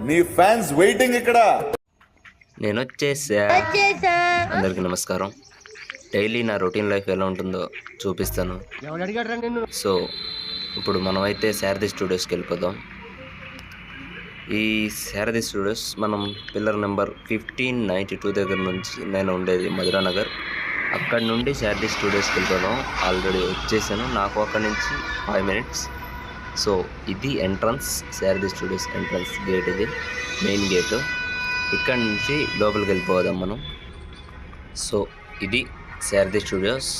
నీ fans waiting ఇక్కడ. నేను వచ్చేసా. అందరికీ నమస్కారం. డైలీ నా రొటీన్ లైఫ్ ఎలా ఉంటుందో చూపిస్తాను. సో ఇప్పుడు మనమైతే శారది స్టూడియోస్కి వెళ్ళిపోదాం. ఈ శారది స్టూడియోస్ మనం పిల్లర్ నెంబర్ 1592 దగ్గర నుంచి నేను ఉండేది మధురానగర్. అక్కడి నుండి శారది స్టూడియోస్కి వెళ్ళిపోదాం. ఆల్రెడీ వచ్చేసాను. నాకు అక్కడి నుంచి 5 minutes. సో ఇది ఎంట్రన్స్, శారది స్టూడియోస్ ఎంట్రన్స్ గేట్. ఇది మెయిన్ గేటు. ఇక్కడ నుంచి లోపలికి వెళ్ళిపోదాం మనం. సో ఇది శారది స్టూడియోస్.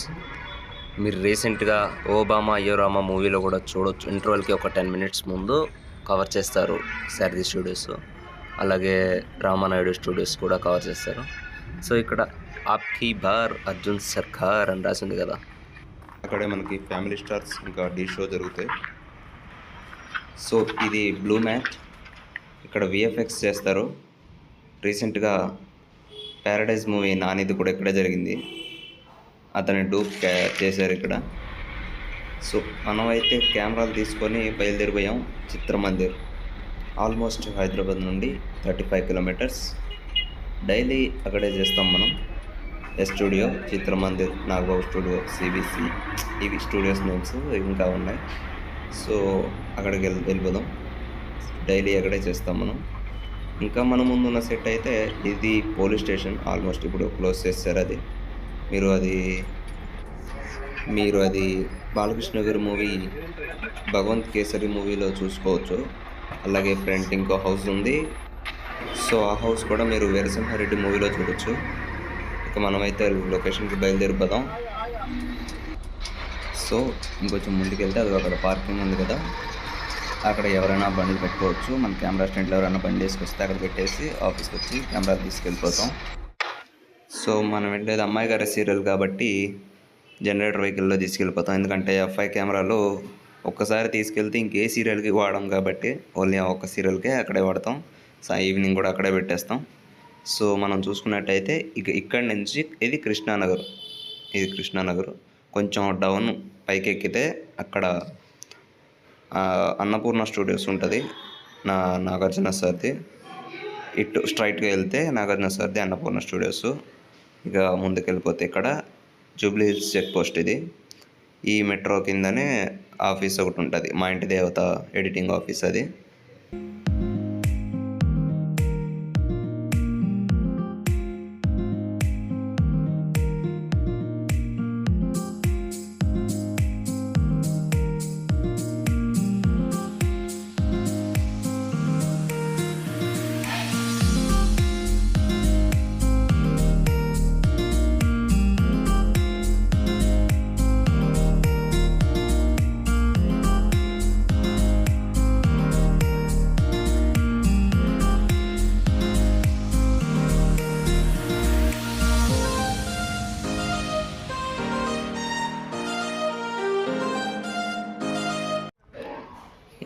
మీరు రీసెంట్గా ఓబామా అయ్యో రామా మూవీలో కూడా చూడొచ్చు. ఇంటర్వెల్కి ఒక 10 minutes ముందు కవర్ చేస్తారు శారది స్టూడియోస్. అలాగే రామానాయుడు స్టూడియోస్ కూడా కవర్ చేస్తారు. సో ఇక్కడ ఆప్కీ బార్ అర్జున్ సర్కార్ అని రాసింది కదా. అక్కడే మనకి ఫ్యామిలీ స్టార్స్ ఇంకా డీ షో జరుగుతాయి. సో ఇది బ్లూ మ్యాట్. ఇక్కడ విఎఫ్ఎక్స్ చేస్తారు. రీసెంట్గా ప్యారడైజ్ మూవీ నానిది కూడా ఇక్కడే జరిగింది. అతని డూప్ చేశారు ఇక్కడ. సో మనమైతే కెమెరాలు తీసుకొని బయలుదేరిపోయాం చిత్రమందిర్. ఆల్మోస్ట్ హైదరాబాద్ నుండి 35 kilometers. డైలీ అక్కడే చేస్తాం మనం. Studio, Chitramandir, Nagababu studio, CBC, ఇవి స్టూడియోస్ నేమ్స్ ఇంకా ఉన్నాయి. సో అక్కడికి వెళ్ళిపోదాం. డైలీ అక్కడే చేస్తాం మనం. ఇంకా మన ముందున్న సెట్ అయితే ఇది పోలీస్ స్టేషన్. ఆల్మోస్ట్ ఇప్పుడు క్లోజ్ చేస్తారు అది. మీరు అది బాలకృష్ణ గారి మూవీ భగవంత్ కేసరి మూవీలో చూసుకోవచ్చు. అలాగే ఫ్రంట్ ఇంకో హౌస్ ఉంది. సో ఆ హౌస్ కూడా మీరు వీరసింహారెడ్డి మూవీలో చూడొచ్చు. ఇక మనమైతే లొకేషన్కి బయలుదేరిపోదాం. సో ఇంకొంచెం ముందుకెళ్తే అది అక్కడ పార్కింగ్ ఉంది కదా, అక్కడ ఎవరైనా బండి పెట్టుకోవచ్చు. మన కెమెరా స్టాండ్లో ఎవరైనా బండి వేసుకొస్తే అక్కడ పెట్టేసి ఆఫీస్కి వచ్చి కెమెరా తీసుకెళ్ళిపోతాం. సో మనం వెళ్ళేది అమ్మాయి గారి సీరియల్ కాబట్టి జనరేటర్ వెహికల్లో తీసుకెళ్ళిపోతాం. ఎందుకంటే FI కెమెరాలు ఒక్కసారి తీసుకెళ్తే ఇంకే సీరియల్కి వాడడం కాబట్టి ఓన్లీ ఆ ఒక్క సీరియల్కే అక్కడే వాడతాం. సో ఈవినింగ్ కూడా అక్కడే పెట్టేస్తాం. సో మనం చూసుకున్నట్టయితే ఇక్కడి నుంచి ఇది కృష్ణానగర్. కొంచెం డౌన్ పైకి ఎక్కితే అక్కడ అన్నపూర్ణ స్టూడియోస్ ఉంటుంది, నాగార్జున సార్ది. ఇటు స్ట్రైట్గా వెళ్తే నాగార్జున సార్ది అన్నపూర్ణ స్టూడియోస్. ఇక ముందుకు వెళ్ళిపోతే ఇక్కడ జూబ్లీ హిల్స్ చెక్ పోస్ట్. ఇది ఈ మెట్రో కిందనే ఆఫీస్ ఒకటి ఉంటుంది, మా ఇంటి దేవత ఎడిటింగ్ ఆఫీస్ అది.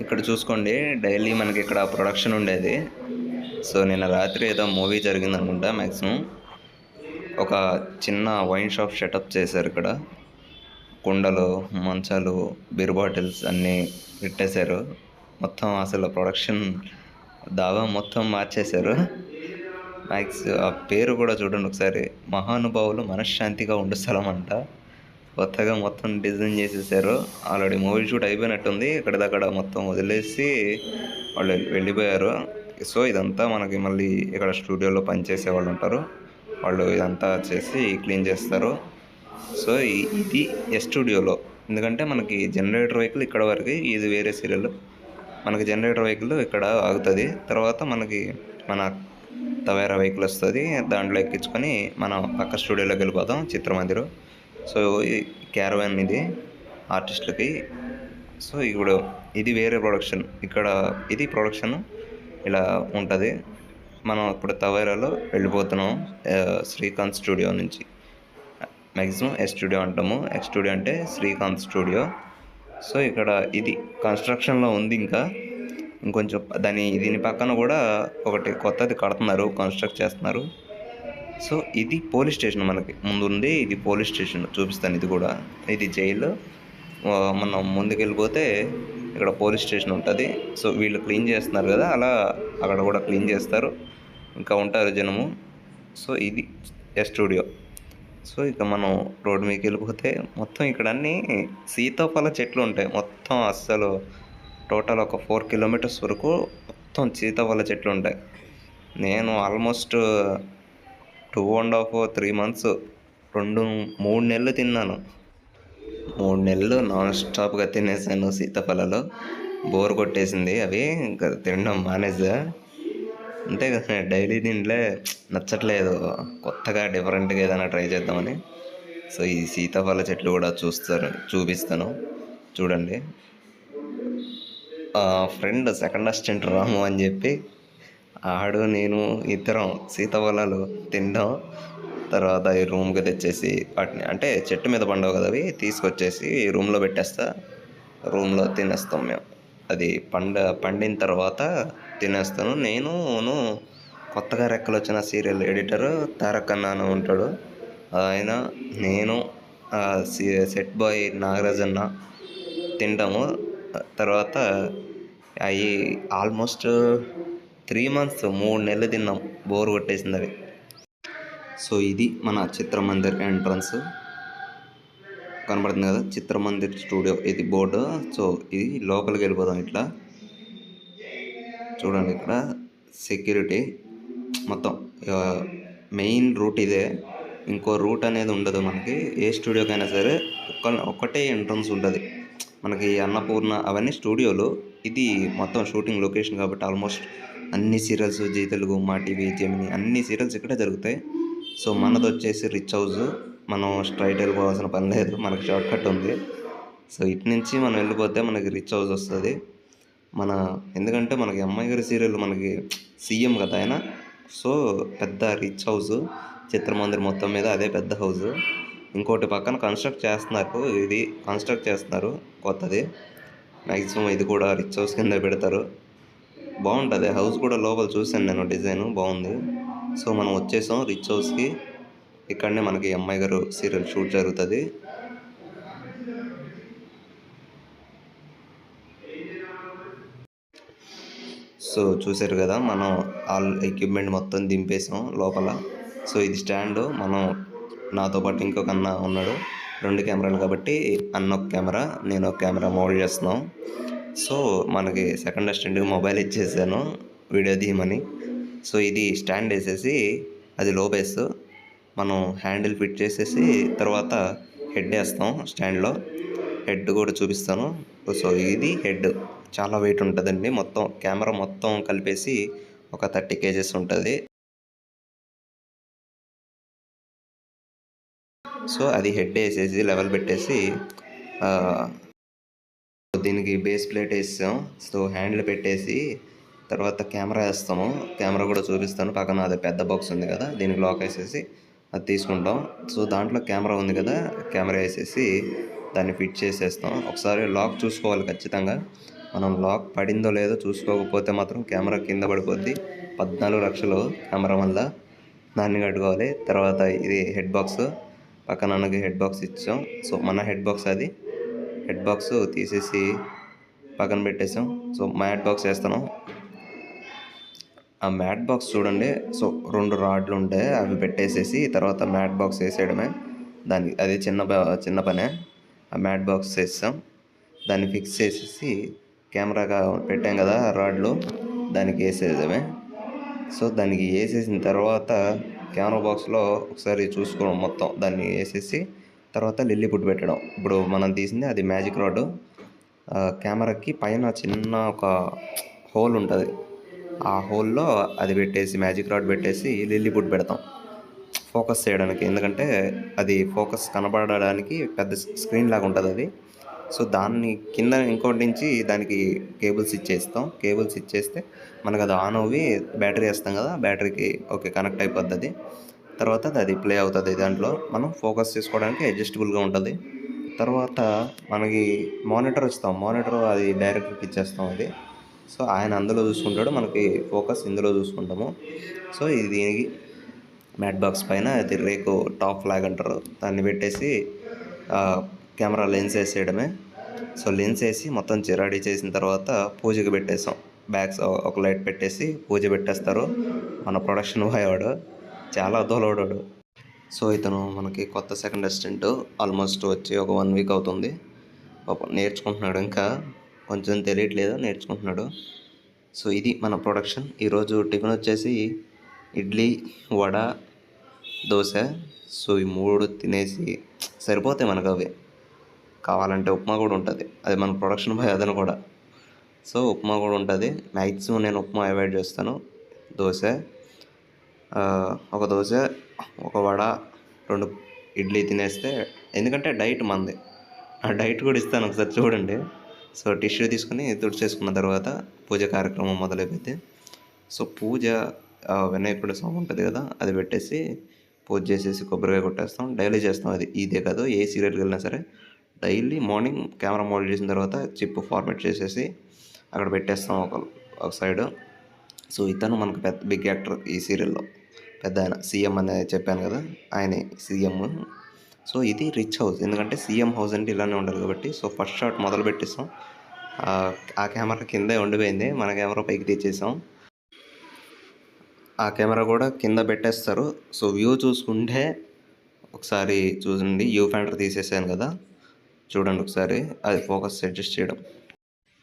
ఇక్కడ చూసుకోండి, డైలీ మనకి ఇక్కడ ప్రొడక్షన్ ఉండేది. సో నిన్న రాత్రి ఏదో మూవీ జరిగింది అనుకుంటా. మ్యాక్సిమం ఒక చిన్న వైన్ షాప్ సెటప్ చేశారు. ఇక్కడ కుండలు, మంచాలు, బీర్ బాటిల్స్ అన్నీ పెట్టేశారు. మొత్తం అసలు ప్రొడక్షన్ దావా మొత్తం మార్చేశారు. ఆ పేరు కూడా చూడండి ఒకసారి, మహానుభావులు మనశ్శాంతిగా ఉండు స్థలం అంట. కొత్తగా మొత్తం డిజైన్ చేసేసారు. ఆల్రెడీ మూవీ షూట్ అయిపోయినట్టుంది. ఇక్కడిదక్కడ మొత్తం వదిలేసి వాళ్ళు వెళ్ళిపోయారు. సో ఇదంతా మనకి మళ్ళీ ఇక్కడ స్టూడియోలో పనిచేసే వాళ్ళు ఉంటారు, వాళ్ళు ఇదంతా చేసి క్లీన్ చేస్తారు. సో ఇది స్టూడియోలో. ఎందుకంటే మనకి జనరేటర్ వెహికల్ ఇక్కడ వరకు, ఇది వేరే సీరియల్. మనకి జనరేటర్ వెహికల్ ఇక్కడ ఆగుతుంది. తర్వాత మనకి మన తవేరా వెహికల్ వస్తుంది, దాంట్లో ఎక్కించుకొని మనం పక్క స్టూడియోలోకి వెళ్ళిపోతాం, చిత్రమందిర్. సో ఈ క్యారవాన్ ఇది ఆర్టిస్టులకి. సో ఇప్పుడు ఇది వేరే ప్రొడక్షన్. ఇక్కడ ఇది ప్రొడక్షన్ ఇలా ఉంటుంది. మనం ఇప్పుడు తవేరాలో వెళ్ళిపోతున్నాం శ్రీకాంత్ స్టూడియో నుంచి. మ్యాక్సిమం స్టూడియో అంటాము, స్టూడియో అంటే శ్రీకాంత్ స్టూడియో. సో ఇక్కడ ఇది కన్స్ట్రక్షన్లో ఉంది. ఇంకొంచెం దీని పక్కన కూడా ఒకటి కొత్తది కడుతున్నారు, కన్స్ట్రక్ట్ చేస్తున్నారు. సో ఇది పోలీస్ స్టేషన్ మనకి ముందు ఉంది. ఇది పోలీస్ స్టేషన్ చూపిస్తాను. ఇది కూడా ఇది జైలు. మనం ముందుకెళ్ళిపోతే ఇక్కడ పోలీస్ స్టేషన్ ఉంటుంది. సో వీళ్ళు క్లీన్ చేస్తున్నారు కదా, అలా అక్కడ కూడా క్లీన్ చేస్తారు, ఇంకా ఉంటారు జనము. సో ఇది స్టూడియో. సో ఇక మనం రోడ్డు మీదకి వెళ్ళిపోతే మొత్తం ఇక్కడ అన్నీ సీతాఫల చెట్లు ఉంటాయి. మొత్తం అస్సలు టోటల్ ఒక 4 కిలోమీటర్స్ వరకు మొత్తం సీతాఫల చెట్లు ఉంటాయి. నేను ఆల్మోస్ట్ 2.5 3 మంత్స్ 3 నెలలు తిన్నాను. 3 నెలలు నాన్ స్టాప్గా తినేసాను సీతాఫలాలు. బోర్ కొట్టేసింది అవి, ఇంకా తినడం మానేసా. అంతే కదా, డైలీ తింటే నచ్చట్లేదు, కొత్తగా డిఫరెంట్గా ఏదైనా ట్రై చేద్దామని. సో ఈ సీతాఫల చెట్లు కూడా చూపిస్తాను చూడండి. ఫ్రెండ్ సెకండ్ అసిస్టెంట్ రాము అని చెప్పి ఆడు నేను ఇద్దరం సీతాఫలాలు తింటాం. తర్వాత ఈ రూమ్కి తెచ్చేసి వాటిని, అంటే చెట్టు మీద పండవు కదా అవి, తీసుకొచ్చేసి రూమ్లో పెట్టేస్తా. రూమ్లో తినేస్తాం మేము. అది పండిన తర్వాత తినేస్తాను. నేను కొత్తగా రెక్కలు వచ్చిన సీరియల్ ఎడిటర్ తారక్ అన్న అని ఉంటాడు, ఆయన, నేను, సెట్ బాయ్ నాగరాజ్ అన్న తింటాము. తర్వాత అవి ఆల్మోస్ట్ 3 మంత్స్ 3 నెలలు తిన్నాం, బోర్ కొట్టేసింది అవి. సో ఇది మన చిత్రమందిర్ ఎంట్రన్స్ కనబడుతుంది కదా, చిత్రమందిర్ స్టూడియో ఇది బోర్డు. సో ఇది లోపలికి వెళ్ళిపోదాం. ఇట్లా చూడండి, ఇక్కడ సెక్యూరిటీ మొత్తం మెయిన్ రూట్ ఇదే, ఇంకో రూట్ అనేది ఉండదు మనకి. ఏ స్టూడియోకైనా సరే ఒక్కటే ఎంట్రన్స్ ఉంటుంది మనకి. అన్నపూర్ణ అవన్నీ స్టూడియోలు, ఇది మొత్తం షూటింగ్ లొకేషన్ కాబట్టి ఆల్మోస్ట్ అన్ని సీరియల్స్, జీ తెలుగు, మా టీవీ, జెమిని, అన్ని సీరియల్స్ ఇక్కడే జరుగుతాయి. సో మనది వచ్చేసి రిచ్ హౌస్, మనం స్ట్రైట్ వెళ్ళిపోవాల్సిన పని లేదు, మనకి షార్ట్ కట్ ఉంది. సో ఇటు నుంచి మనం వెళ్ళిపోతే మనకి రిచ్ హౌస్ వస్తుంది. ఎందుకంటే మనకి అమ్మాయి గారి సీరియల్ మనకి సీఎం కదా ఆయన. సో పెద్ద రిచ్ హౌస్, చిత్రమందిర్ మొత్తం మీద అదే పెద్ద హౌస్. ఇంకోటి పక్కన కన్స్ట్రక్ట్ చేస్తున్నారు కొత్తది. మ్యాక్సిమం ఇది కూడా రిచ్ హౌస్ కింద పెడతారు. బాగుంటుంది హౌస్ కూడా, లోపల చూశాను నేను, డిజైన్ బాగుంది. సో మనం వచ్చేసాం రిచ్ హౌస్కి. ఇక్కడనే మనకి అమ్మాయి గారు సీరియల్ షూట్ జరుగుతుంది. సో చూసారు కదా, మనం ఆల్ ఎక్విప్మెంట్ మొత్తం దింపేసాం లోపల. సో ఇది స్టాండ్, మనం నాతో పాటు ఇంకొక అన్న ఉన్నాడు, 2 కెమెరాలు కాబట్టి అన్న ఒక కెమెరా, నేను ఒక కెమెరా మోల్డ్ చేస్తున్నాం. సో మనకి సెకండ్ అసిస్టెంట్కి మొబైల్ ఇచ్చేసాను వీడియో తీయమని. సో ఇది స్టాండ్ వేసేసి అది లో బేస్, మనం హ్యాండిల్ ఫిట్ చేసేసి తర్వాత హెడ్ వేస్తాం స్టాండ్లో. హెడ్ కూడా చూపిస్తాను. సో ఇది హెడ్, చాలా వెయిట్ ఉంటుందండి. మొత్తం కెమెరా మొత్తం కలిపేసి ఒక 30 kgs ఉంటుంది. సో అది హెడ్ వేసేసి లెవెల్ పెట్టేసి దీనికి బేస్ ప్లేట్ వేసాం. సో హ్యాండిల్ పెట్టేసి తర్వాత కెమెరా వేస్తాము. కెమెరా కూడా చూపిస్తాను. పక్కన అదే పెద్ద బాక్స్ ఉంది కదా, దీనికి లాక్ వేసేసి అది తీసుకుంటాం. సో దాంట్లో కెమెరా ఉంది కదా, కెమెరా వేసేసి దాన్ని ఫిట్ చేసేస్తాం. ఒకసారి లాక్ చూసుకోవాలి ఖచ్చితంగా. మనం లాక్ పడిందో లేదో చూసుకోకపోతే మాత్రం కెమెరా కింద పడిపోద్ది. 14 లక్షలు కెమెరా వల్ల, దాన్ని కట్టుకోవాలి. తర్వాత ఇది హెడ్ బాక్స్, పక్కన మనకి హెడ్ బాక్స్ ఇచ్చాం. సో మన హెడ్ బాక్స్ అది. హెడ్ బాక్స్ తీసేసి పక్కన పెట్టేసాం. సో మ్యాట్ బాక్స్ వేస్తాను. ఆ మ్యాట్ బాక్స్ చూడండి, సో 2 రాడ్లు ఉంటాయి, అవి పెట్టేసేసి తర్వాత మ్యాట్ బాక్స్ వేసేయడమే. అది చిన్న పనే. ఆ మ్యాట్ బాక్స్ వేసాం, దాన్ని ఫిక్స్ చేసేసి కెమెరాగా పెట్టాం కదా రాడ్లు, దానికి వేసేయడమే. సో దానికి వేసేసిన తర్వాత కెమెరా బాక్స్లో ఒకసారి చూసుకోవడం మొత్తం, దాన్ని వేసేసి తర్వాత లిల్లీ పుట్టు పెట్టడం. ఇప్పుడు మనం తీసింది అది మ్యాజిక్ రాడ్. కెమెరాకి పైన చిన్న ఒక హోల్ ఉంటుంది, ఆ హోల్లో అది పెట్టేసి మ్యాజిక్ రాడ్ పెట్టేసి లిల్లీ పుట్టు పెడతాం ఫోకస్ చేయడానికి. ఎందుకంటే అది ఫోకస్ కనబడడానికి పెద్ద స్క్రీన్ లాగా ఉంటుంది అది. సో దాన్ని కింద ఇంకోటి నుంచి దానికి కేబుల్స్ ఇచ్చేస్తాం. కేబుల్స్ ఇచ్చేస్తే మనకు అది ఆన్ అవ్వి బ్యాటరీ వేస్తాం కదా, బ్యాటరీకి ఓకే కనెక్ట్ అయిపోద్ది. తర్వాత అది ప్లే అవుతుంది. దాంట్లో మనం ఫోకస్ చేసుకోవడానికి అడ్జస్టబుల్గా ఉంటుంది. తర్వాత మనకి మానిటర్ ఇస్తాం, మానిటర్ అది డైరెక్ట్కి ఇచ్చేస్తాం అది. సో ఆయన అందులో చూసుకుంటాడు, మనకి ఫోకస్ ఇందులో చూసుకుంటాము. సో ఇది దీనికి మ్యాట్ బాక్స్ పైన అది రేకు టాప్ ఫ్లాగ్ అంటారు, దాన్ని పెట్టేసి కెమెరా లెన్స్ వేసేయడమే. సో లెన్స్ వేసి మొత్తం రెడీ చేసిన తర్వాత పూజకి పెట్టేసాం. బ్యాగ్స్ ఒక లైట్ పెట్టేసి పూజ పెట్టేస్తారు. మన ప్రొడక్షన్ బాయ్ వాడు చాలా దోలవాడు. సో ఇతను మనకి కొత్త సెకండ్ అసిస్టెంట్. ఆల్మోస్ట్ వచ్చి ఒక 1 వీక్ అవుతుంది. పాపం నేర్చుకుంటున్నాడు, ఇంకా కొంచెం తెలియట్లేదు, నేర్చుకుంటున్నాడు. సో ఇది మన ప్రొడక్షన్. ఈరోజు టిఫిన్ వచ్చేసి ఇడ్లీ, వడ, దోశ. సో ఈ 3 తినేసి సరిపోతాయి మనకు. అవి కావాలంటే ఉప్మా కూడా ఉంటుంది, అది మన ప్రొడక్షన్ బాయ్ అదను కూడా. సో ఉప్మా కూడా ఉంటుంది. మ్యాక్సిమం నేను ఉప్మా అవాయిడ్ చేస్తాను. దోశ, ఒక దోశ, ఒక వడ, 2 ఇడ్లీ తినేస్తే, ఎందుకంటే డైట్ మంది. ఆ డైట్ కూడా ఇస్తాను, ఒకసారి చూడండి. సో టిష్యూ తీసుకుని తుడిచేసుకున్న తర్వాత పూజ కార్యక్రమం మొదలైపోయింది. సో పూజ వినాయకుడి స్వామి ఉంటుంది కదా, అది పెట్టేసి పూజ చేసేసి కొబ్బరికాయ కొట్టేస్తాం. డైలీ చేస్తాం. అది ఇదే కాదు, ఏ సీరియల్కి వెళ్ళినా సరే డైలీ మార్నింగ్ కెమెరా మోల్డ్ చేసిన తర్వాత చిప్ ఫార్మేట్ చేసేసి అక్కడ పెట్టేస్తాం ఒక సైడ్. సో ఇతను మనకు పెద్ద బిగ్ యాక్టర్ ఈ సీరియల్లో, పెద్ద ఆయన, సీఎం అనేది చెప్పాను కదా, ఆయనే సీఎం. సో ఇది రిచ్ హౌస్, ఎందుకంటే సీఎం హౌస్ అంటే ఇలానే ఉండాలి కాబట్టి. సో ఫస్ట్ షాట్ మొదలు పెట్టేస్తాం. ఆ కెమెరా కిందే ఉండిపోయింది, మన కెమెరా పైకి తెచ్చేసాం. ఆ కెమెరా కూడా కింద పెట్టేస్తారు. సో వ్యూ చూసుకుంటే ఒకసారి చూడండి, వ్యూ ఫైండర్ తీసేసాను కదా, చూడండి ఒకసారి, అది ఫోకస్ అడ్జస్ట్ చేయడం.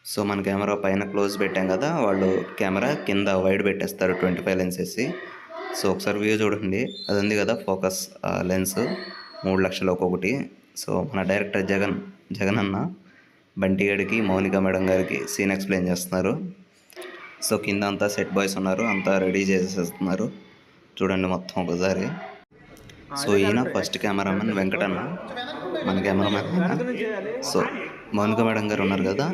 సో మన కెమెరా పైన క్లోజ్ పెట్టాం కదా, వాళ్ళు కెమెరా కింద వైడ్ పెట్టేస్తారు 25 లెన్స్ వేసి. సో ఒకసారి వ్యూ చూడండి, అది ఉంది కదా ఫోకస్ లెన్స్, 3 లక్షలు ఒక్కొక్కటి. సో మన డైరెక్టర్ జగన్ అన్న బంటిగాడికి, మౌనిక మేడం గారికి సీన్ ఎక్స్ప్లెయిన్ చేస్తున్నారు. సో కింద అంతా సెట్ బాయ్స్ ఉన్నారు, అంతా రెడీ చేసేస్తున్నారు. చూడండి మొత్తం ఒకసారి. సో ఈయన ఫస్ట్ కెమెరామెన్ వెంకటన్న, మన కెమెరామెన్. సో మౌనిక మేడం గారు ఉన్నారు కదా,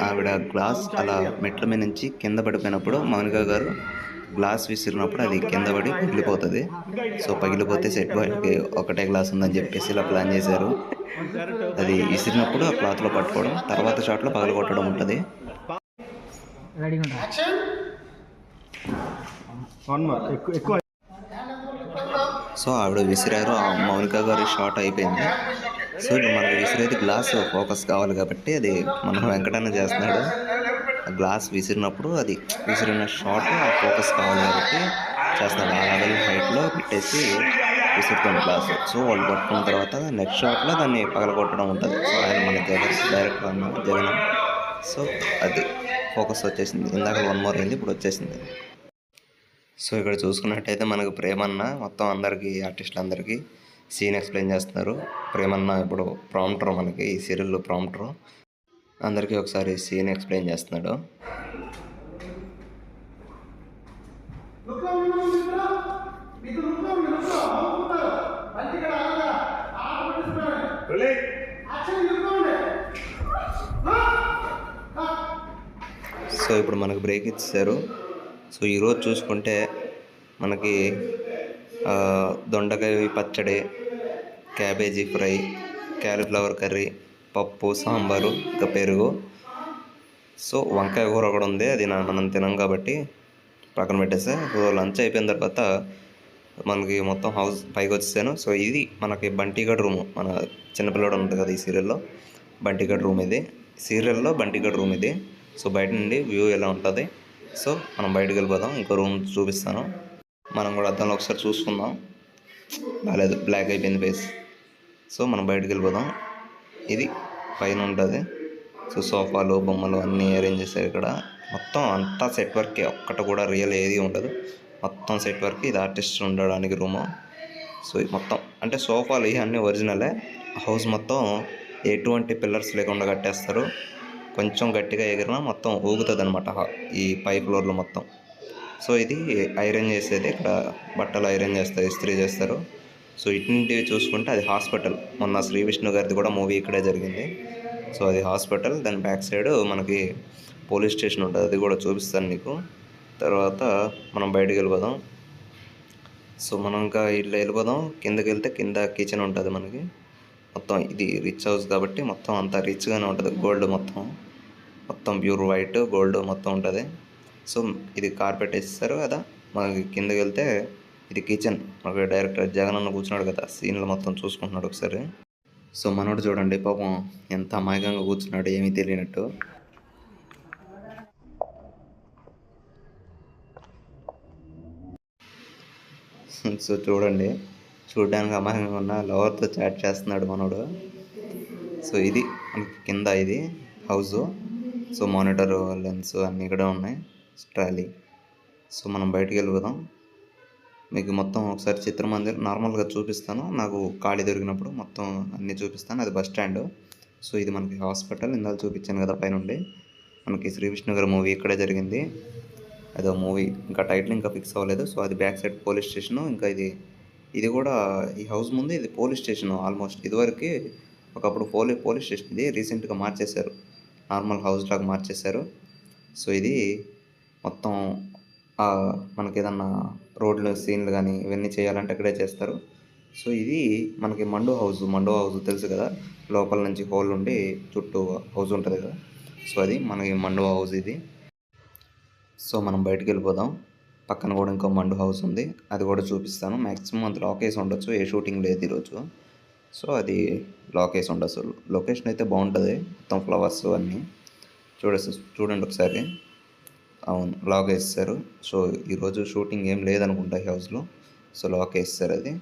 ఆవిడ గ్లాస్ అలా మెట్ల మీద నుంచి కింద పడిపోయినప్పుడు మౌనిక గారు గ్లాస్ విసిరినప్పుడు అది కింద పడి పగిలిపోతుంది. సో పగిలిపోతే సెట్ బాయ్కి ఒకటే గ్లాస్ ఉందని చెప్పేసి ఇలా ప్లాన్ చేశారు. అది విసిరినప్పుడు ఆ క్లాత్లో పట్టుకోవడం, తర్వాత షాట్లో పగలగొట్టడం ఉంటుంది. సో ఆవిడ విసిరారు, ఆ మౌనిక గారి షాట్ అయిపోయింది. సో ఇప్పుడు మనకి విసిరేది గ్లాస్ ఫోకస్ కావాలి కాబట్టి అది మన వెంకటన్న చేస్తున్నాడు. ఆ గ్లాస్ విసిరినప్పుడు అది విసిరిన షాట్ ఆ ఫోకస్ కావాలి కాబట్టి చేస్తున్నాడు. ఆ లెవెల్ హైట్లో పెట్టేసి విసురుతుంది గ్లాస్. సో వాళ్ళు పట్టుకున్న తర్వాత నెక్స్ట్ షాట్లో దాన్ని పగలగొట్టడం ఉంటుంది. సో ఆయన మన డైరెక్టర్ అన్న జగన్. సో అది ఫోకస్ వచ్చేసింది. ఇందాక 1 మోర్ అయింది, ఇప్పుడు వచ్చేసింది. సో ఇక్కడ చూసుకున్నట్టయితే మనకు ప్రేమన్న మొత్తం అందరికీ, ఆర్టిస్టులందరికీ సీన్ ఎక్స్ప్లెయిన్ చేస్తున్నారు. ప్రేమన్న ఇప్పుడు ప్రాంప్టర్, మనకి ఈ సీరియల్లో ప్రాంప్టర్. అందరికీ ఒకసారి సీన్ ఎక్స్ప్లెయిన్ చేస్తున్నాడు. సో ఇప్పుడు మనకు బ్రేక్ ఇచ్చారు. సో ఈరోజు చూసుకుంటే మనకి దొండకాయ పచ్చడి, క్యాబేజీ ఫ్రై, క్యాలీఫ్లవర్ కర్రీ, పప్పు, సాంబారు, ఇంకా పెరుగు. సో వంకాయ కూర కూడా ఉంది, అది మనం తినం కాబట్టి పక్కన పెట్టేసా. సో లంచ్ అయిపోయిన తర్వాత మనకి మొత్తం హౌస్ పైకి వచ్చేసాను. సో ఇది మనకి బంటిగడ్ రూము, మన చిన్నపిల్లడు ఉంటుంది కదా ఈ సీరియల్లో, బంటిగడ్ రూమ్ ఇది. సీరియల్లో బంటిగడ్ రూమ్ ఇది. సో బయట నుండి వ్యూ ఎలా ఉంటుంది. సో మనం బయటకు వెళ్ళిపోదాం, ఇంకో రూమ్ చూపిస్తాను. మనం కూడా అద్దంలో ఒకసారి చూసుకుందాం. బాగాలేదు, బ్లాక్ అయిపోయింది ఫేస్. సో మనం బయటకు వెళ్ళిపోదాం. ఇది పైన ఉంటుంది. సో సోఫాలు, బొమ్మలు అన్నీ అరేంజ్ చేశారు ఇక్కడ. మొత్తం అంతా సెట్ వర్కే, ఒక్కటి కూడా రియల్ ఏది ఉండదు, మొత్తం సెట్ వర్క్. ఇది ఆర్టిస్ట్ ఉండడానికి రూము. సో మొత్తం అంటే సోఫాలు ఇవన్నీ ఒరిజినలే. హౌస్ మొత్తం ఎటువంటి పిల్లర్స్ లేకుండా కట్టేస్తారు. కొంచెం గట్టిగా ఎగిరినా మొత్తం ఊగుతుంది అనమాట ఈ పై ఫ్లోర్లో మొత్తం. సో ఇది ఐరన్ చేసేది, ఇక్కడ బట్టలు ఐరన్ చేస్తారు, ఇస్త్రీ చేస్తారు. సో ఇటువంటివి చూసుకుంటే అది హాస్పిటల్. మొన్న శ్రీ విష్ణు గారిది కూడా మూవీ ఇక్కడే జరిగింది. సో అది హాస్పిటల్. దాని బ్యాక్ సైడ్ మనకి పోలీస్ స్టేషన్ ఉంటుంది, అది కూడా చూపిస్తాను మీకు. తర్వాత మనం బయటకు వెళ్ళిపోదాం. సో మనం ఇంకా ఇట్లా వెళ్ళిపోదాం. కిందకి వెళ్తే కింద కిచెన్ ఉంటుంది మనకి. మొత్తం ఇది రిచ్ హౌస్ కాబట్టి మొత్తం అంతా రిచ్గానే ఉంటుంది. గోల్డ్ మొత్తం ప్యూర్ వైట్ గోల్డ్ మొత్తం ఉంటుంది. సో ఇది కార్పెట్ వేస్తారు కదా. మనకి కిందకి వెళ్తే ఇది కిచెన్. మనకి డైరెక్టర్ జగన్ అన్న కూర్చున్నాడు కదా, సీన్లు మొత్తం చూసుకుంటున్నాడు ఒకసారి. సో మనోడు చూడండి పాపం ఎంత అమాయకంగా కూర్చున్నాడు, ఏమీ తెలియనట్టు. సో చూడండి, చూడడానికి అమాయకంగా ఉన్న లవర్తో చాట్ చేస్తున్నాడు మనోడు. సో ఇది మనకి కింద ఇది హౌస్. సో మానిటర్, లెన్స్ అన్నీ కూడా ఉన్నాయి, ట్రాలీ. సో మనం బయటికి వెళ్ళిపోదాం. మీకు మొత్తం ఒకసారి చిత్రమందిర్ నార్మల్గా చూపిస్తాను, నాకు ఖాళీ దొరికినప్పుడు మొత్తం అన్నీ చూపిస్తాను. అది బస్ స్టాండ్. సో ఇది మనకి హాస్పిటల్, ఇందాక చూపించాను కదా పైనుండి. మనకి శ్రీ విష్ణు గారి మూవీ ఇక్కడే జరిగింది. అదో మూవీ ఇంకా టైటిల్ ఇంకా ఫిక్స్ అవ్వలేదు. సో అది బ్యాక్ సైడ్ పోలీస్ స్టేషను. ఇంకా ఇది కూడా ఈ హౌస్ ముందు ఇది పోలీస్ స్టేషను ఆల్మోస్ట్. ఇదివరకు ఒకప్పుడు పోలీస్ స్టేషన్, ఇది రీసెంట్గా మార్చేశారు, నార్మల్ హౌస్ లాగా మార్చేశారు. సో ఇది మొత్తం మనకి ఏదన్నా రోడ్లు సీన్లు కానీ ఇవన్నీ చేయాలంటే ఇక్కడే చేస్తారు. సో ఇది మనకి మండో హౌస్ తెలుసు కదా, లోపల నుంచి హోల్ ఉండి చుట్టూ హౌస్ ఉంటుంది కదా. సో అది మనకి మండో హౌస్ ఇది. సో మనం బయటికి వెళ్ళిపోదాం. పక్కన కూడా ఇంకో మండు హౌస్ ఉంది, అది కూడా చూపిస్తాను. మ్యాక్సిమం అది లాక్ వేసి ఉండొచ్చు, ఏ షూటింగ్ లేదు ఈరోజు. సో అది లాక్ వేసి ఉండొచ్చు. లొకేషన్ అయితే బాగుంటుంది, మొత్తం ఫ్లవర్స్ అన్నీ చూడండి ఒకసారి. అవును, లాక్ వేస్తారు. సో ఈరోజు షూటింగ్ ఏం లేదనుకుంటా ఈ హౌస్లో. సో లాక్ వేస్తారు అది.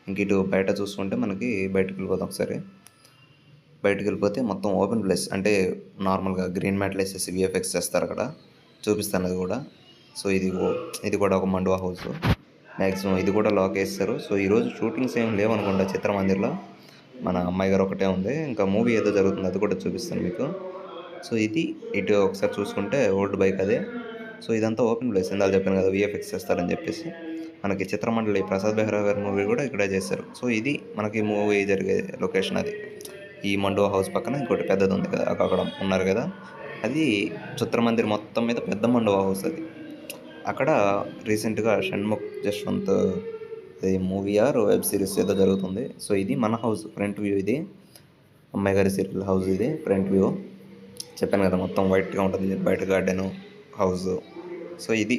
ఇంక ఇటు బయట చూసుకుంటే మనకి బయటకు వెళ్ళిపోతాం ఒకసారి. బయటకు వెళ్ళిపోతే మొత్తం ఓపెన్ ప్లేస్, అంటే నార్మల్గా గ్రీన్ మ్యాట్లు వేసేసి విఎఫ్ఎక్స్ చేస్తారు అక్కడ, చూపిస్తాను అది కూడా. సో ఇది కూడా ఒక మండువా హౌస్. మ్యాక్సిమం ఇది కూడా లాక్ వేస్తారు. సో ఈరోజు షూటింగ్స్ ఏం లేవనుకుంటా చిత్రమందిర్లో, మన అమ్మాయి గారు ఒకటే ఉంది. ఇంకా మూవీ ఏదో జరుగుతుంది, అది కూడా చూపిస్తాను మీకు. సో ఇది ఇటు ఒకసారి చూసుకుంటే ఓల్డ్ బైక్ అదే. సో ఇదంతా ఓపెన్ ప్లేస్, ఇందాక చెప్పాను కదా విఎఫ్ఎక్స్ చేస్తారని చెప్పేసి. మనకి చిత్రమండలి ప్రసాద్ బెహ్రా గారి మూవీ కూడా ఇక్కడే చేస్తారు. సో ఇది మనకి మూవీ జరిగే లొకేషన్ అది. ఈ మండువా హౌస్ పక్కన ఇంకోటి పెద్దది ఉంది కదా, అక్కడ ఉన్నారు కదా, అది చిత్రమందిర్ మొత్తం మీద పెద్ద మండువా హౌస్ అది. అక్కడ రీసెంట్గా Shanmukh Jaswanth movie or web series ఏదో జరుగుతుంది. సో ఇది మన హౌస్ ఫ్రంట్ వ్యూ, ఇది అమ్మాయి గారి సీరియల్ హౌస్, ఇది ఫ్రంట్ వ్యూ. చెప్పాను కదా మొత్తం వైట్గా ఉంటుంది, బయట గార్డెను, హౌస్. సో ఇది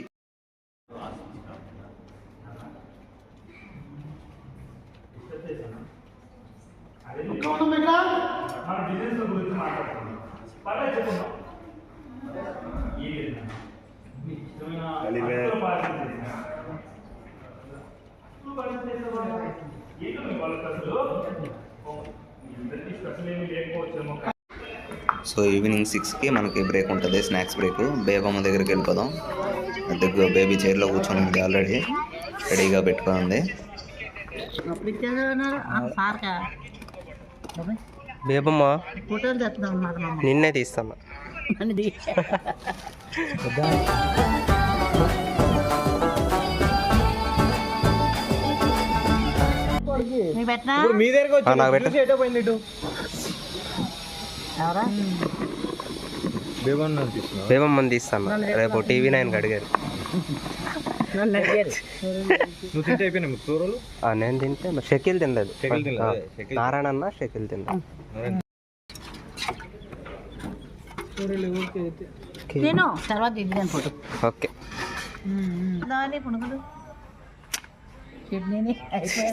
సో ఈవినింగ్ 6కి మనకి బ్రేక్ ఉంటుంది, స్నాక్స్ బ్రేక్. బేబమ్మ దగ్గరికి వెళ్ళిపోదాం. దగ్గర బేబీ చైర్లో కూర్చొని ఉంది, ఆల్రెడీ రెడీగా పెట్టుకుంది. బేబమ్మ నిన్నే తీస్తాను. మీ దగ్గరకు బేబమ్మని తీస్తాను, రేపు TV9 అడిగారు. నువ్వు తింటే అయిపోయినా కూరలు? నేను తింటే షకిల్ తినలేదు, నారాయణ అన్న షకిల్ తిన్నా. ఓకే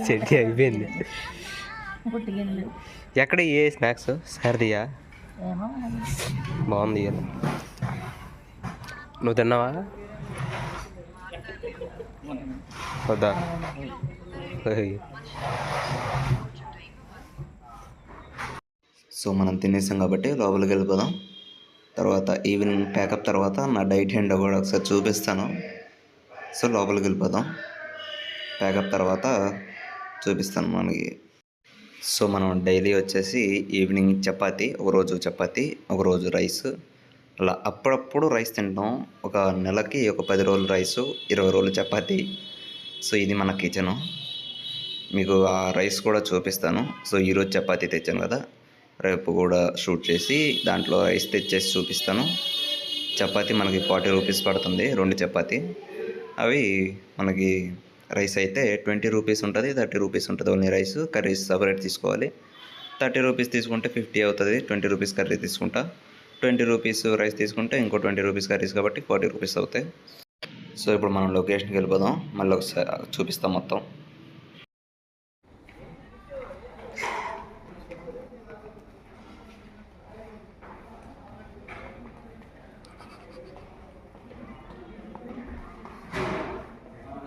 చట్నీ అయిపోయింది. ఎక్కడ ఏ స్నాక్స్ సర్దియా బాగుంది కదా, నువ్వు తిన్నావా? వద్దా? సో మనం తినేసాం కాబట్టి లోపలికి వెళ్ళిపోదాం. తర్వాత ఈవినింగ్ ప్యాకప్ తర్వాత నా డైట్ ఏంటో కూడా ఒకసారి చూపిస్తాను. సో లోపలికి వెళ్ళిపోదాం, ప్యాకప్ తర్వాత చూపిస్తాను మనకి. సో మనం డైలీ వచ్చేసి ఈవినింగ్ చపాతీ, ఒకరోజు చపాతీ, ఒకరోజు రైస్, అలా అప్పుడప్పుడు రైస్ తింటాం. ఒక నెలకి ఒక 10 రోజులు రైసు, 20 రోజులు చపాతీ. సో ఇది మన కిచెను, మీకు ఆ రైస్ కూడా చూపిస్తాను. సో ఈరోజు చపాతీ తెచ్చాను కదా, రేపు కూడా షూట్ చేసి దాంట్లో రైస్ తెచ్చేసి చూపిస్తాను. చపాతీ మనకి 40 రూపీస్ పడుతుంది, 2 చపాతీ. అవి మనకి రైస్ అయితే 20 రూపీస్ ఉంటుంది, 30 రూపీస్ ఉంటుంది. ఓన్లీ రైస్, కర్రీస్ సపరేట్ తీసుకోవాలి. 30 రూపీస్ తీసుకుంటే 50 అవుతుంది, 20 రూపీస్ కర్రీ తీసుకుంటా. 20 రూపీస్ రైస్ తీసుకుంటే ఇంకో 20 రూపీస్ కర్రీస్ కాబట్టి 40 రూపీస్ అవుతాయి. సో ఇప్పుడు మనం లొకేషన్కి వెళ్ళిపోదాం, మళ్ళీ ఒకసారి చూపిస్తాం మొత్తం.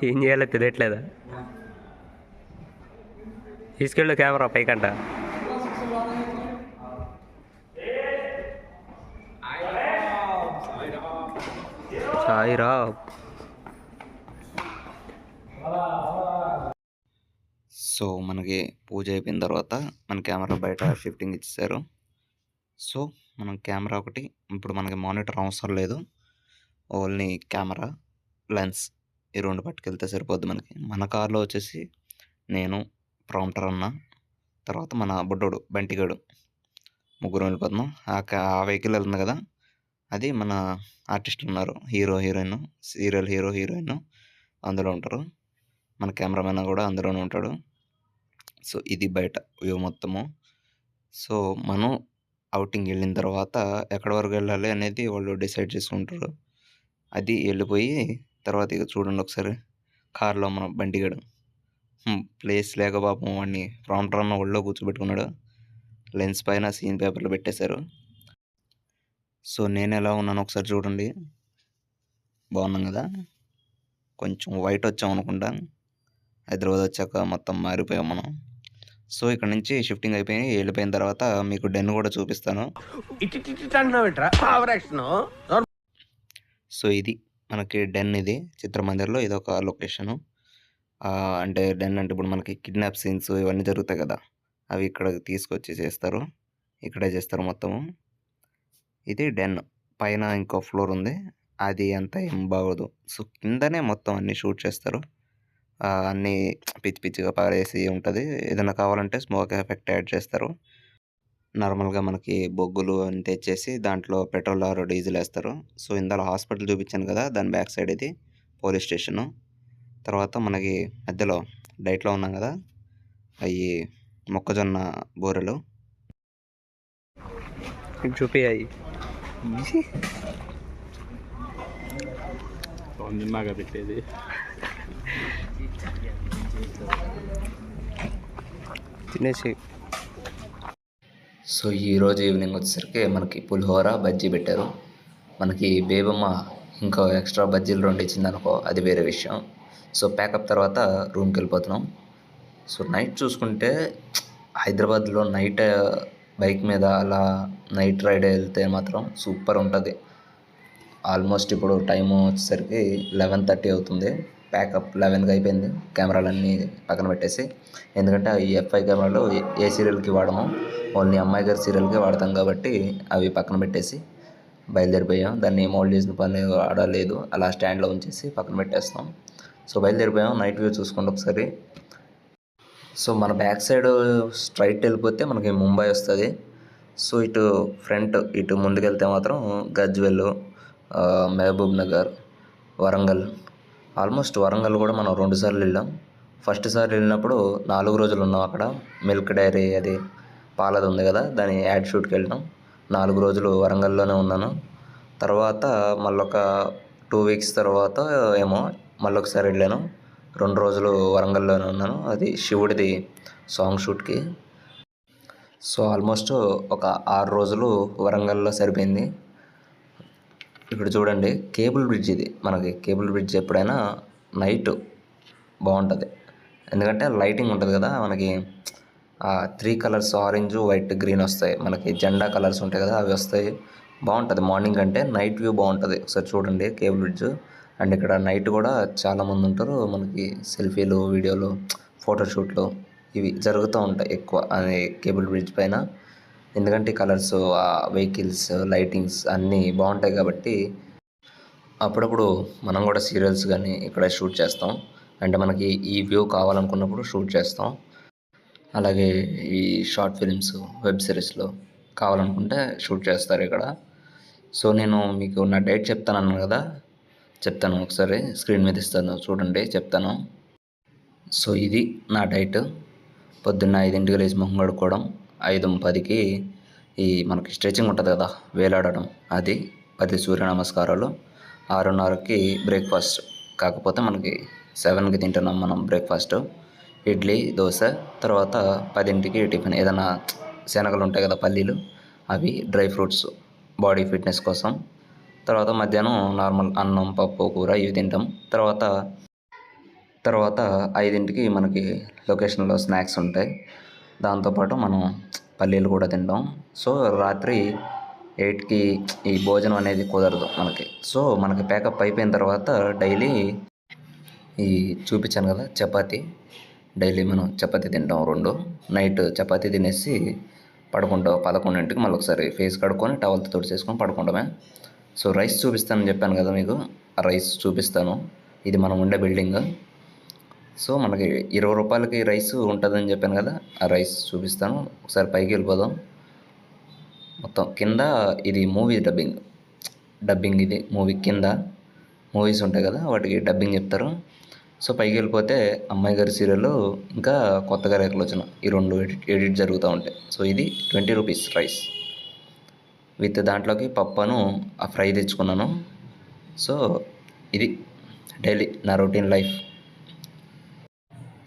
ఏం చేయాలో తెలియట్లేదా? తీసుకెళ్ళు కెమెరా పైకంట. సాయిరా. సో మనకి పూజ అయిపోయిన తర్వాత మన కెమెరా బయట షిఫ్టింగ్ ఇచ్చేసారు. సో మనం కెమెరా ఒకటి ఇప్పుడు మనకి మానిటర్ అవసరం లేదు, ఓన్లీ కెమెరా లెన్స్ ఈ రెండు పట్టుకెళ్తే సరిపోద్ది. మన కార్లో వచ్చేసి నేను, ప్రాంప్టర్ అన్న, తర్వాత మన బుడ్డోడు బంటిగాడు ముగ్గురు వెళ్ళిపోతున్నాం. ఆ వెహికల్ వెళ్తుంది కదా, అది మన ఆర్టిస్టులు ఉన్నారు, hero heroine, serial hero heroine అందులో ఉంటారు. మన కెమెరామెన్ కూడా అందులోనే ఉంటాడు. సో ఇది బయట వ్యూ మొత్తము. సో మనం అవుటింగ్ వెళ్ళిన తర్వాత ఎక్కడి వరకు వెళ్ళాలి అనేది వాళ్ళు డిసైడ్ చేసుకుంటారు. అది వెళ్ళిపోయి తర్వాత ఇక చూడండి ఒకసారి కార్లో మన బండిగాడు ప్లేస్ లేక పాపం వాడిని ప్రాంప్టర్ అన్న ఒళ్ళో కూర్చోబెట్టుకున్నాడు. లెన్స్ పైన సీన్ పేపర్లు పెట్టేశారు. సో నేను ఎలా ఉన్నాను ఒకసారి చూడండి. బాగున్నాం కదా, కొంచెం వైట్ వచ్చాం అనుకుంటా. హైదరాబాద్ వచ్చాక మొత్తం మారిపోయాం మనం. సో ఇక్కడ నుంచి షిఫ్టింగ్ అయిపోయి వెళ్ళిపోయిన తర్వాత మీకు డెన్ కూడా చూపిస్తాను. సో ఇది మనకి డెన్, ఇది చిత్రమందిర్లో ఇది ఒక లొకేషను. అంటే డెన్ అంటే ఇప్పుడు మనకి కిడ్నాప్ సీన్స్ ఇవన్నీ జరుగుతాయి కదా, అవి ఇక్కడ తీసుకొచ్చి చేస్తారు, ఇక్కడే చేస్తారు మొత్తము. ఇది డెన్. పైన ఇంకో ఫ్లోర్ ఉంది, అది అంత ఏం బాగోదు. సో కిందనే మొత్తం అన్నీ షూట్ చేస్తారు. అన్నీ పిచ్చి పిచ్చిగా పారేసి ఉంటుంది. ఏదైనా కావాలంటే స్మోక్ ఎఫెక్ట్ యాడ్ చేస్తారు. నార్మల్గా మనకి బొగ్గులు అని తెచ్చేసి దాంట్లో పెట్రోల్ ఆర్ డీజిల్ వేస్తారు. సో ఇందులో హాస్పిటల్ చూపించాను కదా, దాని బ్యాక్ సైడ్ ఇది పోలీస్ స్టేషను. తర్వాత మనకి మధ్యలో డైట్లో ఉన్నాం కదా, అవి మొక్కజొన్న బూరెలు చూపించాయి. బాగా పెట్టేది. తినేసి. సో ఈరోజు ఈవినింగ్ వచ్చేసరికి మనకి పులిహోర బజ్జీ పెట్టారు. మనకి బేబమ్మ ఇంకా ఎక్స్ట్రా బజ్జీలు 2 ఇచ్చింది అనుకో, అది వేరే విషయం. సో ప్యాకప్ తర్వాత రూమ్కి వెళ్ళిపోతున్నాం. సో నైట్ చూసుకుంటే హైదరాబాద్లో నైట్ బైక్ మీద అలా నైట్ రైడ్ వెళ్తే మాత్రం సూపర్ ఉంటుంది. ఆల్మోస్ట్ ఇప్పుడు టైం వచ్చేసరికి 11:30 అవుతుంది. ప్యాకప్ 11కి అయిపోయింది. కెమెరాలన్నీ పక్కన పెట్టేసి, ఎందుకంటే ఈ F5 కెమెరాలు ఏ సీరియల్కి వాడము, ఓన్లీ అమ్మాయి గారి సీరియల్కి వాడతాం కాబట్టి అవి పక్కన పెట్టేసి బయలుదేరిపోయాం. దాన్ని మోల్డ్ చేసిన పని ఆడలేదు, అలా స్టాండ్లో ఉంచేసి పక్కన పెట్టేస్తాం. సో బయలుదేరిపోయాం. నైట్ వ్యూ చూసుకోండి ఒకసారి. సో మన బ్యాక్ సైడ్ స్ట్రైట్ వెళ్ళిపోతే మనకి ముంబై వస్తుంది. సో ఇటు ఫ్రంట్ ఇటు ముందుకెళ్తే మాత్రం గజ్వెల్, మహబూబ్ నగర్, వరంగల్. ఆల్మోస్ట్ వరంగల్ కూడా మనం 2 సార్లు వెళ్ళాం. ఫస్ట్ సారి వెళ్ళినప్పుడు 4 రోజులు ఉన్నాం అక్కడ. మిల్క్ డైరీ అది పాలది ఉంది కదా, దాని యాడ్ షూట్కి వెళ్ళినాం. 4 రోజులు వరంగల్లోనే ఉన్నాను. తర్వాత మళ్ళొక 2 వీక్స్ తర్వాత ఏమో మళ్ళొకసారి వెళ్ళాను. 2 రోజులు వరంగల్లోనే ఉన్నాను, అది శివుడిది సాంగ్ షూట్కి. సో ఆల్మోస్ట్ ఒక 6 రోజులు వరంగల్లో సరిపోయింది. ఇక్కడ చూడండి కేబుల్ బ్రిడ్జ్, ఇది మనకి కేబుల్ బ్రిడ్జ్ ఎప్పుడైనా నైట్ బాగుంటుంది, ఎందుకంటే లైటింగ్ ఉంటుంది కదా. మనకి 3 కలర్స్ ఆరెంజ్, వైట్, గ్రీన్ వస్తాయి. మనకి జెండా కలర్స్ ఉంటాయి కదా, అవి వస్తాయి. బాగుంటుంది మార్నింగ్ అంటే. నైట్ వ్యూ బాగుంటుంది. ఒకసారి చూడండి కేబుల్ బ్రిడ్జ్. అండ్ ఇక్కడ నైట్ కూడా చాలామంది ఉంటారు. మనకి సెల్ఫీలు, వీడియోలు, ఫోటోషూట్లు ఇవి జరుగుతూ ఉంటాయి ఎక్కువ అది కేబుల్ బ్రిడ్జ్ పైన. ఎందుకంటే కలర్స్, వెహికల్స్, లైటింగ్స్ అన్నీ బాగుంటాయి కాబట్టి అప్పుడప్పుడు మనం కూడా సీరియల్స్ కానీ ఇక్కడ షూట్ చేస్తాం. అంటే మనకి ఈ వ్యూ కావాలనుకున్నప్పుడు షూట్ చేస్తాం. అలాగే ఈ షార్ట్ ఫిల్మ్స్, వెబ్ సిరీస్లో కావాలనుకుంటే షూట్ చేస్తారు ఇక్కడ. సో నేను మీకు నా డేట్ చెప్తాను కదా, చెప్తాను ఒకసారి స్క్రీన్ మీద ఇస్తాను చూడండి, చెప్తాను. సో ఇది నా డైట్. పొద్దున్న 5ంటికి లేచి మొహం కడుక్కోవడం, 5:10కి ఈ మనకి స్ట్రెచింగ్ ఉంటుంది కదా వేలాడడం, అది 10 సూర్య నమస్కారాలు, 6:30కి బ్రేక్ఫాస్ట్. కాకపోతే మనకి 7కి తింటున్నాం మనం బ్రేక్ఫాస్ట్, ఇడ్లీ, దోశ. తర్వాత 10ంటికి టిఫిన్, ఏదైనా శనగలు ఉంటాయి కదా పల్లీలు, అవి, డ్రై ఫ్రూట్స్ బాడీ ఫిట్నెస్ కోసం. తర్వాత మధ్యాహ్నం నార్మల్ అన్నం, పప్పు, కూర ఇవి తింటాం. తర్వాత తర్వాత 5ంటికి మనకి లొకేషన్లో స్నాక్స్ ఉంటాయి. దాంతోపాటు మనం పల్లీలు కూడా తింటాం. సో రాత్రి 8కి ఈ భోజనం అనేది కుదరదు మనకి. సో మనకి ప్యాకప్ అయిపోయిన తర్వాత డైలీ ఈ చూపించాను కదా చపాతీ, డైలీ మనం చపాతీ తింటాం 2. నైట్ చపాతీ తినేసి పడుకుంటాం 11ంటికి. మళ్ళీ ఒకసారి ఫేస్ కడుక్కొని టవల్తో తుడిచేసుకొని పడుకుంటామే. సో రైస్ చూపిస్తానని చెప్పాను కదా మీకు, ఆ రైస్ చూపిస్తాను. ఇది మనం ఉండే బిల్డింగ్. సో మనకి 20 రూపాయలకి రైస్ ఉంటుందని చెప్పాను కదా, ఆ రైస్ చూపిస్తాను. ఒకసారి పైకి వెళ్ళిపోదాం. మొత్తం కింద ఇది మూవీ డబ్బింగ్ ఇది మూవీ కింద మూవీస్ ఉంటాయి కదా వాటికి డబ్బింగ్ చెప్తారు. సో పైకి వెళ్ళిపోతే అమ్మాయి గారి సీరియల్ ఇంకా కొత్తగా రేఖలు వచ్చిన ఈ 2 ఎడిట్ జరుగుతూ ఉంటాయి. సో ఇది 20 రూపీస్ రైస్ విత్ దాంట్లోకి పప్పును ఆ ఫ్రై తెచ్చుకున్నాను. సో ఇది డైలీ నా రొటీన్ లైఫ్.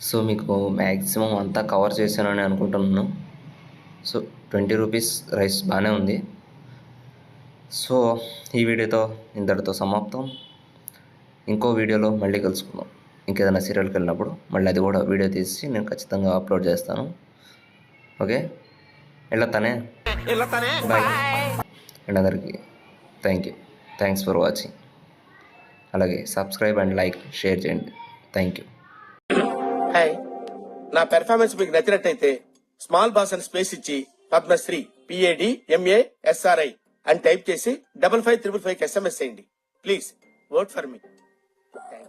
సో మీకు మ్యాక్సిమం అంతా కవర్ చేశానని అనుకుంటున్నాను. సో 20 రూపీస్ రైస్ బాగానే ఉంది. సో ఈ వీడియోతో ఇంతటితో సమాప్తం. ఇంకో వీడియోలో మళ్ళీ కలుసుకుందాం. ఇంకేదైనా సీరియల్కి వెళ్ళినప్పుడు మళ్ళీ అది కూడా వీడియో తీసి నేను ఖచ్చితంగా అప్లోడ్ చేస్తాను. ఓకే, వెళ్ళొస్తానే, బాయ్. అండ్ అందరికీ థ్యాంక్స్ ఫర్ వాచింగ్. అలాగే సబ్స్క్రైబ్ అండ్ లైక్ షేర్ చేయండి. Thank you. హాయ్, నా పెర్ఫార్మెన్స్ మీకు నచ్చినట్టయితే స్మాల్ బాస్ అని స్పేస్ ఇచ్చి పద్మశ్రీ PADMASRI అని టైప్ చేసి 5555 SMS చేయండి. Please vote for me.